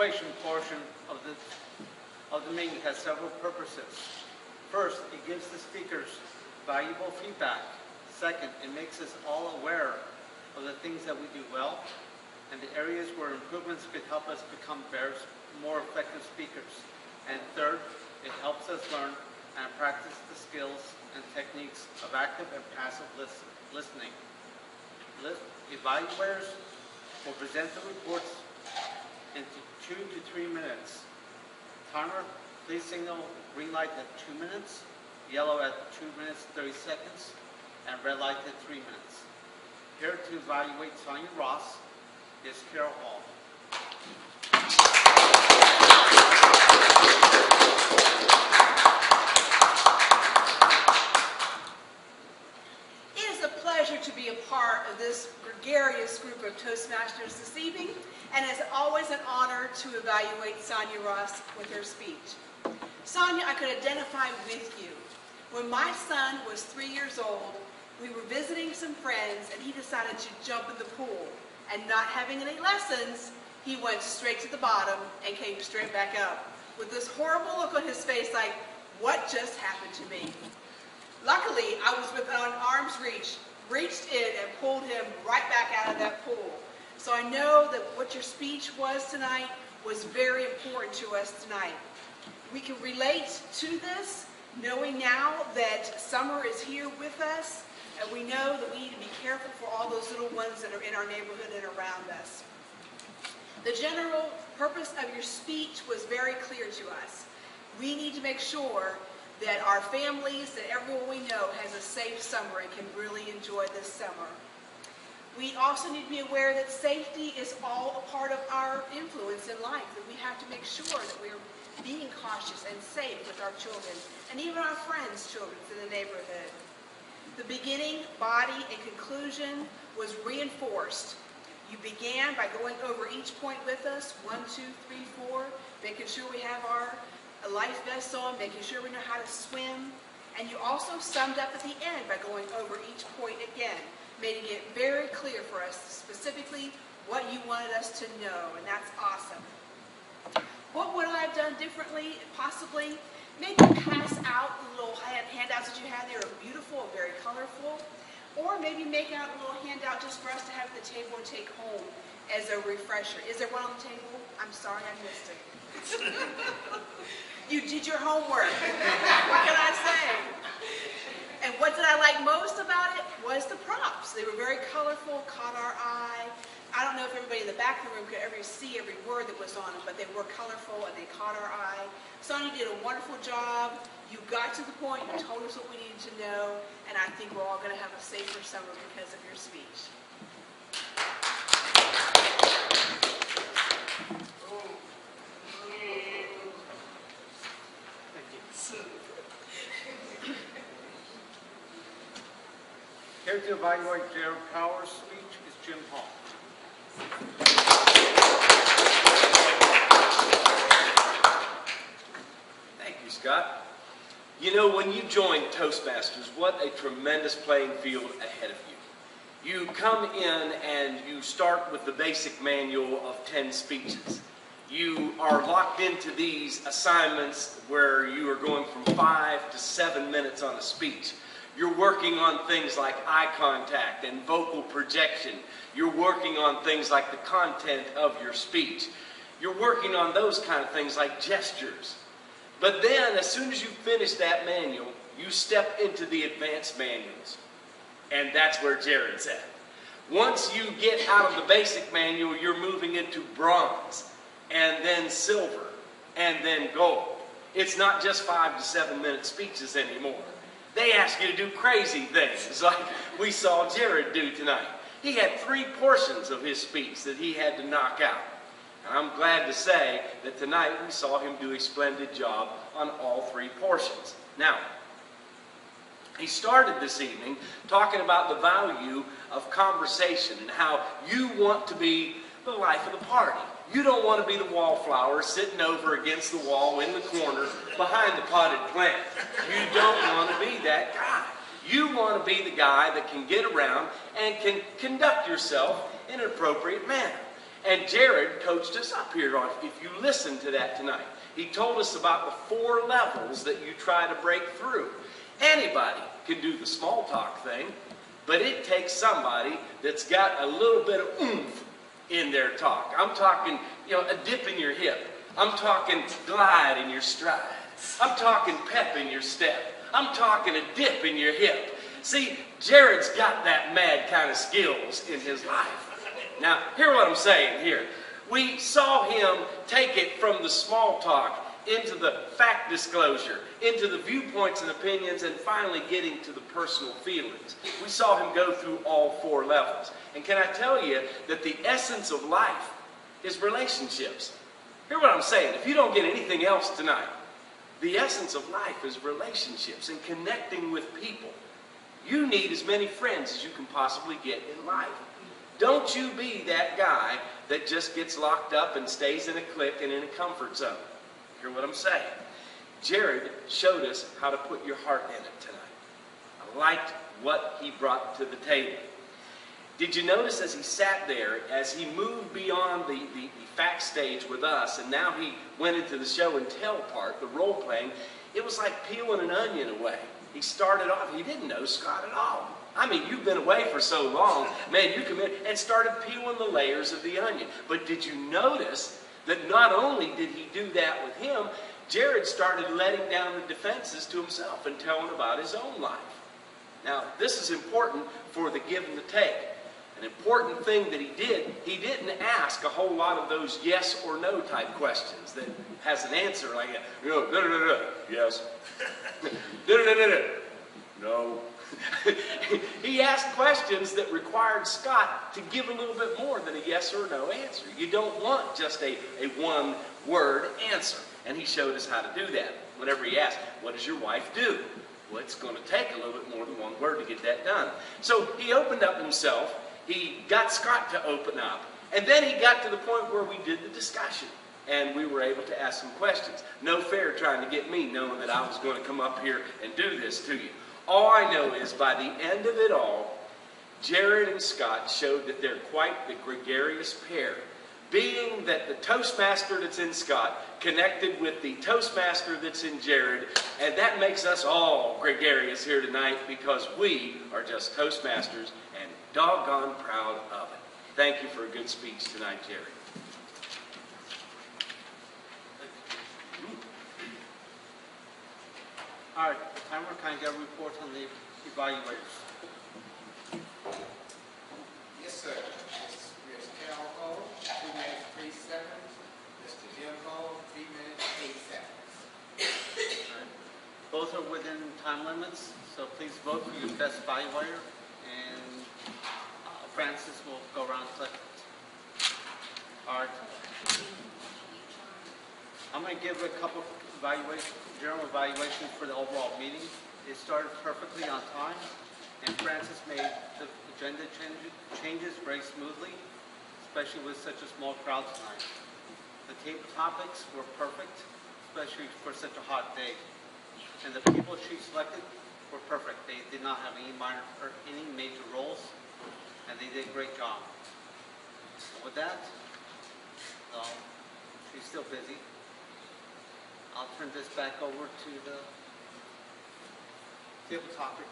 evaluation portion of the meeting has several purposes. First, it gives the speakers valuable feedback. Second, it makes us all aware of the things that we do well and the areas where improvements could help us become more effective speakers. And third, it helps us learn and practice the skills and techniques of active and passive listening. Evaluators will present the reports in 2 to 3 minutes. Timer, please signal green light at 2 minutes, yellow at 2 minutes 30 seconds, and red light at 3 minutes. Here to evaluate Sonia Ross is Carol Hall. It is a pleasure to be a part of this gregarious group of Toastmasters this evening, and it's always an honor to evaluate Sonia Ross with her speech. Sonia, I could identify with you. When my son was 3 years old, we were visiting some friends, and he decided to jump in the pool. And not having any lessons, he went straight to the bottom and came straight back up with this horrible look on his face like, what just happened to me? Luckily, I was within arm's reach, reached in and pulled him right back out of that pool. So I know that what your speech was tonight was very important to us tonight. We can relate to this, knowing now that summer is here with us, and we know that we need to be careful for all those little ones that are in our neighborhood and around us. The general purpose of your speech was very clear to us. We need to make sure that our families, that everyone we know has a safe summer and can really enjoy this summer. We also need to be aware that safety is all a part of our influence in life, that we have to make sure that we're being cautious and safe with our children, and even our friends' children in the neighborhood. The beginning, body, and conclusion was reinforced. You began by going over each point with us, 1, 2, 3, 4, making sure we have our life vests on, making sure we know how to swim. And you also summed up at the end by going over each point again, making it very clear for us specifically what you wanted us to know, and that's awesome. What would I have done differently, possibly? Maybe pass out the little handouts that you had. They were beautiful and very colorful. Or maybe make out a little handout just for us to have at the table and take home as a refresher. Is there one on the table? I'm sorry, I missed it. You did your homework. What can I say? And what did I like most about it was the props. They were very colorful, caught our eye. I don't know if everybody in the back of the room could ever see every word that was on them, but they were colorful and they caught our eye. Sonia did a wonderful job. You got to the point, you told us what we needed to know, and I think we're all going to have a safer summer because of your speech. Here to evaluate Jared Powers' speech is Jim Hall. Thank you, Scott. You know, when you join Toastmasters, what a tremendous playing field ahead of you. You come in and you start with the basic manual of 10 speeches. You are locked into these assignments where you are going from 5 to 7 minutes on a speech. You're working on things like eye contact and vocal projection. You're working on things like the content of your speech. You're working on those kind of things like gestures. But then, as soon as you finish that manual, you step into the advanced manuals. And that's where Jared's at. Once you get out of the basic manual, you're moving into bronze, and then silver, and then gold. It's not just 5 to 7 minute speeches anymore. They ask you to do crazy things like we saw Jared do tonight. He had 3 portions of his speech that he had to knock out. And I'm glad to say that tonight we saw him do a splendid job on all 3 portions. Now, he started this evening talking about the value of conversation and how you want to be the life of the party. You don't want to be the wallflower sitting over against the wall in the corner behind the potted plant. You don't want to be that guy. You want to be the guy that can get around and can conduct yourself in an appropriate manner. And Jared coached us up here on, if you listen to that tonight, he told us about the 4 levels that you try to break through. Anybody can do the small talk thing, but it takes somebody that's got a little bit of oomph in their talk. I'm talking, a dip in your hip. I'm talking glide in your stride. I'm talking pep in your step. I'm talking a dip in your hip. See, Jared's got that mad kind of skills in his life. Now, hear what I'm saying here. We saw him take it from the small talk into the fact disclosure, into the viewpoints and opinions, and finally getting to the personal feelings. We saw him go through all 4 levels. And can I tell you that the essence of life is relationships? Hear what I'm saying. If you don't get anything else tonight, the essence of life is relationships and connecting with people. You need as many friends as you can possibly get in life. Don't you be that guy that just gets locked up and stays in a clique and in a comfort zone. Hear what I'm saying? Jared showed us how to put your heart in it tonight. I liked what he brought to the table. Did you notice as he sat there, as he moved beyond the fact stage with us, and now he went into the show and tell part, the role playing, it was like peeling an onion away. He started off, he didn't know Scott at all. I mean, you've been away for so long, man, you come in and started peeling the layers of the onion. But did you notice that not only did he do that with him, Jared started letting down the defenses to himself and telling about his own life. Now, this is important for the give and the take. An important thing that he didn't ask a whole lot of those yes or no type questions that has an answer like, yes, no. He asked questions that required Scott to give a little bit more than a yes or no answer. You don't want just a one-word answer. And he showed us how to do that. Whenever he asked, what does your wife do? Well, it's going to take a little bit more than one word to get that done. So he opened up himself. He got Scott to open up. And then he got to the point where we did the discussion. And we were able to ask some questions. No fair trying to get me knowing that I was going to come up here and do this to you. All I know is by the end of it all, Jared and Scott showed that they're quite the gregarious pair. Being that the Toastmaster that's in Scott connected with the Toastmaster that's in Jared, and that makes us all gregarious here tonight because we are just Toastmasters and doggone proud of it. Thank you for a good speech tonight, Jared. All right, timer, can I get a report on the evaluators? Yes, sir. Mr. Carol Cole, 2 minutes, 3 seconds. Mr. Jim Cole, 3 minutes, 8 seconds. All right. Both are within time limits, so please vote for your best evaluator, and Francis will go around second. All right. I'm going to give a couple general evaluations for the overall meeting. It started perfectly on time, and Francis made the agenda changes very smoothly, especially with such a small crowd tonight. The table topics were perfect, especially for such a hot day. And the people she selected were perfect. They did not have any minor or any major roles, and they did a great job. With that, she's still busy. I'll turn this back over to the table topic.